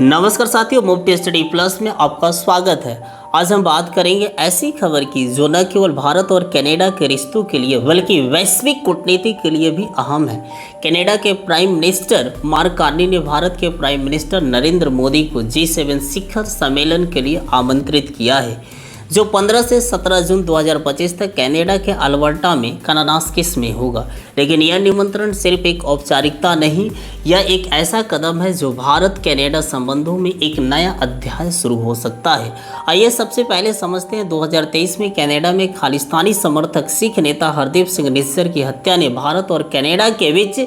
नमस्कार साथियों, मुफ्त स्टडी प्लस में आपका स्वागत है। आज हम बात करेंगे ऐसी खबर की जो न केवल भारत और कनाडा के रिश्तों के लिए बल्कि वैश्विक कूटनीति के लिए भी अहम है। कनाडा के प्राइम मिनिस्टर मार्क कार्नी ने भारत के प्राइम मिनिस्टर नरेंद्र मोदी को G7 शिखर सम्मेलन के लिए आमंत्रित किया है, जो 15 से 17 जून 2025 तक कनाडा के अल्बर्टा में कानानास्किस में होगा। लेकिन यह निमंत्रण सिर्फ एक औपचारिकता नहीं, यह एक ऐसा कदम है जो भारत कनाडा संबंधों में एक नया अध्याय शुरू हो सकता है। आइए सबसे पहले समझते हैं 2023 में कनाडा में खालिस्तानी समर्थक सिख नेता हरदीप सिंह निज्जर की हत्या ने भारत और कनाडा के बीच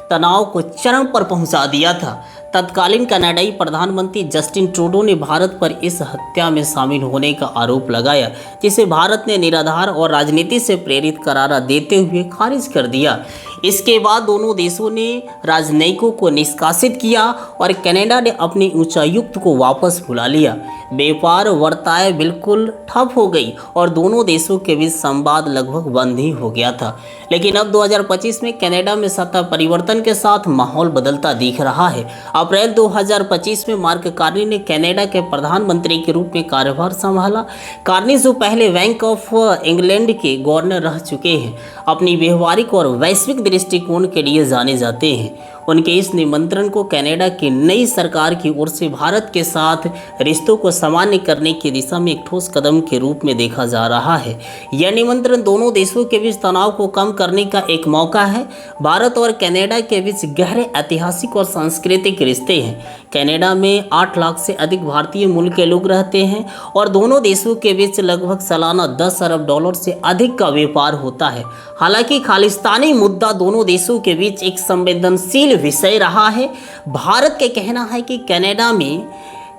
तनाव को चरम पर पहुंचा दिया था। तत्कालीन कनाडाई प्रधानमंत्री जस्टिन ट्रूडो ने भारत पर इस हत्या में शामिल होने का आरोप लगाया, जिसे भारत ने निराधार और राजनीति से प्रेरित करार देते हुए खारिज कर दिया। इसके बाद दोनों देशों ने राजनयिकों को निष्कासित किया और कनाडा ने अपने उच्चायुक्त को वापस बुला लिया। व्यापार वार्ताएं बिल्कुल ठप हो गई और दोनों देशों के बीच संवाद लगभग बंद ही हो गया था। लेकिन अब 2025 में कनाडा में सत्ता परिवर्तन के साथ माहौल बदलता दिख रहा है। अप्रैल 2025 में मार्क कार्नी ने कनाडा के प्रधानमंत्री के रूप में कार्यभार संभाला। कार्नी जो पहले बैंक ऑफ इंग्लैंड के गवर्नर रह चुके हैं, अपनी व्यवहारिक और वैश्विक दृष्टिकोण के लिए जाने जाते हैं। उनके इस निमंत्रण को कनाडा की नई सरकार की ओर से भारत के साथ रिश्तों को सामान्य करने की दिशा में एक ठोस कदम के रूप में देखा जा रहा है। यह निमंत्रण दोनों देशों के बीच तनाव को कम करने का एक मौका है। भारत और कनाडा के बीच गहरे ऐतिहासिक और सांस्कृतिक रिश्ते हैं। कनाडा में 8 लाख से अधिक भारतीय मूल के लोग रहते हैं और दोनों देशों के बीच लगभग सालाना 10 अरब डॉलर से अधिक का व्यापार होता है। हालांकि खालिस्तानी मुद्दा दोनों देशों के बीच एक संवेदनशील विषय रहा है। भारत का कहना है कि कनाडा में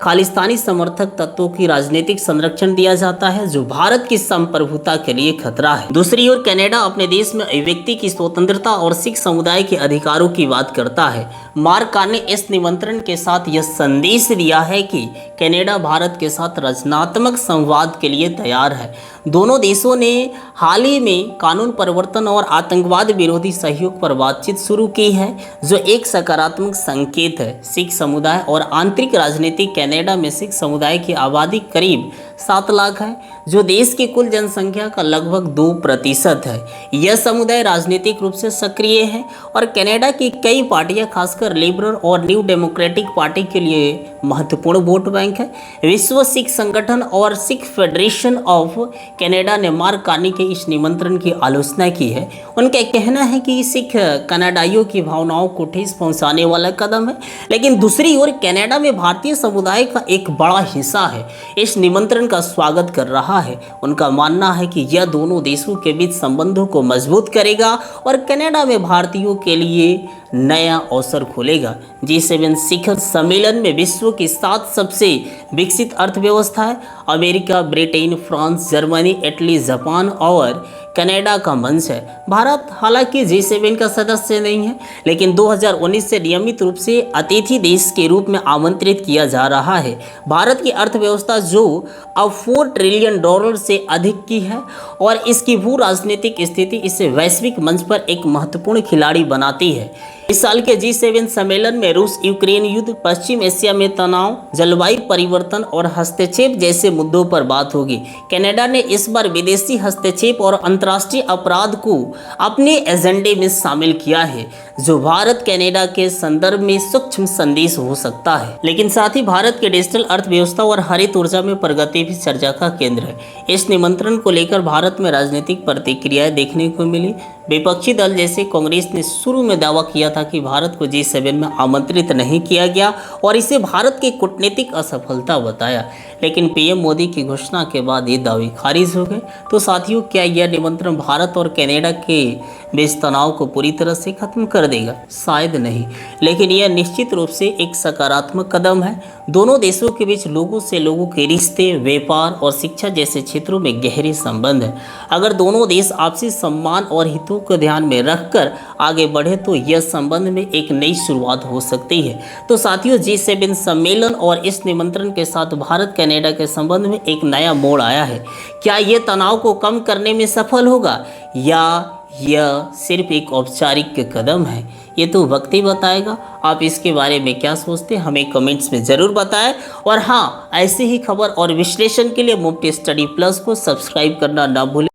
खालिस्तानी समर्थक तत्वों की राजनीतिक संरक्षण दिया जाता है, जो भारत की संप्रभुता के लिए खतरा है। दूसरी ओर कनाडा अपने देश में अभिव्यक्ति की स्वतंत्रता और सिख समुदाय के अधिकारों की बात करता है। मार्क कार्नी ने इस निमंत्रण के साथ यह संदेश दिया है कि कनाडा भारत के साथ रचनात्मक संवाद के लिए तैयार है। दोनों देशों ने हाल ही में कानून परिवर्तन और आतंकवाद विरोधी सहयोग पर बातचीत शुरू की है, जो एक सकारात्मक संकेत है। सिख समुदाय और आंतरिक राजनीति कनाडा में सिख समुदाय की आबादी करीब 7 लाख है, जो देश की कुल जनसंख्या का लगभग 2% है। यह समुदाय राजनीतिक रूप से सक्रिय है और कनाडा की कई पार्टियां, खासकर लिबरल और न्यू डेमोक्रेटिक पार्टी के लिए महत्वपूर्ण वोट बैंक है। विश्व सिख संगठन और सिख फेडरेशन ऑफ कनाडा ने मार्क कार्नी के इस निमंत्रण की आलोचना की है। उनका कहना है कि सिख कनाडाइयों की भावनाओं को ठेस पहुंचाने वाला कदम है। लेकिन दूसरी ओर कनाडा में भारतीय समुदाय का एक बड़ा हिस्सा है इस निमंत्रण का स्वागत कर रहा है। उनका मानना है कि यह दोनों देशों के बीच संबंधों को मजबूत करेगा और कनाडा में भारतीयों के लिए नया अवसर खोलेगा। G7 शिखर सम्मेलन में विश्व की 7 सबसे विकसित अर्थव्यवस्थाएं America, Britain, France, Germany, Italy, Japan और कनाडा का मंच है। भारत हालांकि G7 का सदस्य नहीं है, लेकिन 2019 से नियमित रूप से अतिथि देश के रूप में आमंत्रित किया जा रहा है। भारत की अर्थव्यवस्था जो अब $4 ट्रिलियन से अधिक की है और इसकी भू राजनीतिक स्थिति इसे वैश्विक मंच पर एक महत्वपूर्ण खिलाड़ी बनाती है। इस साल के G7 सम्मेलन में रूस यूक्रेन युद्ध, पश्चिम एशिया में तनाव, जलवायु परिवर्तन और हस्तक्षेप जैसे मुद्दों पर बात होगी। कनाडा ने इस बार विदेशी हस्तक्षेप और अंतर्राष्ट्रीय अपराध को अपने एजेंडे में शामिल किया है, जो भारत कनाडा के संदर्भ में सूक्ष्म संदेश हो सकता है। लेकिन साथ ही भारत के डिजिटल अर्थव्यवस्था और हरित ऊर्जा में प्रगति भी चर्चा का केंद्र है। इस निमंत्रण को लेकर भारत में राजनीतिक प्रतिक्रियाएं देखने को मिली। विपक्षी दल जैसे कांग्रेस ने शुरू में दावा किया था कि भारत को G7 में आमंत्रित नहीं किया गया और इसे भारत की कूटनीतिक असफलता बताया। लेकिन पीएम मोदी की घोषणा के बाद ये दावे खारिज हो गए। तो साथियों, क्या यह निमंत्रण भारत और कनाडा के बीच तनाव को पूरी तरह से खत्म कर देगा? शायद नहीं, लेकिन यह निश्चित रूप से एक सकारात्मक कदम है। दोनों देशों के बीच लोगों से लोगों के रिश्ते, व्यापार और शिक्षा जैसे क्षेत्रों में गहरे संबंध है। अगर दोनों देश आपसी सम्मान और हितों को ध्यान में रखकर आगे बढ़े तो यह संबंध में एक नई शुरुआत हो सकती है। तो साथियों, G7 सम्मेलन और इस निमंत्रण के साथ भारत कनाडा के संबंध में एक नया मोड़ आया है। क्या यह तनाव को कम करने में सफल होगा या यह सिर्फ एक औपचारिक कदम है? ये तो वक्त ही बताएगा। आप इसके बारे में क्या सोचते हैं हमें कमेंट्स में ज़रूर बताएं। और हाँ, ऐसी ही खबर और विश्लेषण के लिए मुफ्ती स्टडी प्लस को सब्सक्राइब करना ना भूलें।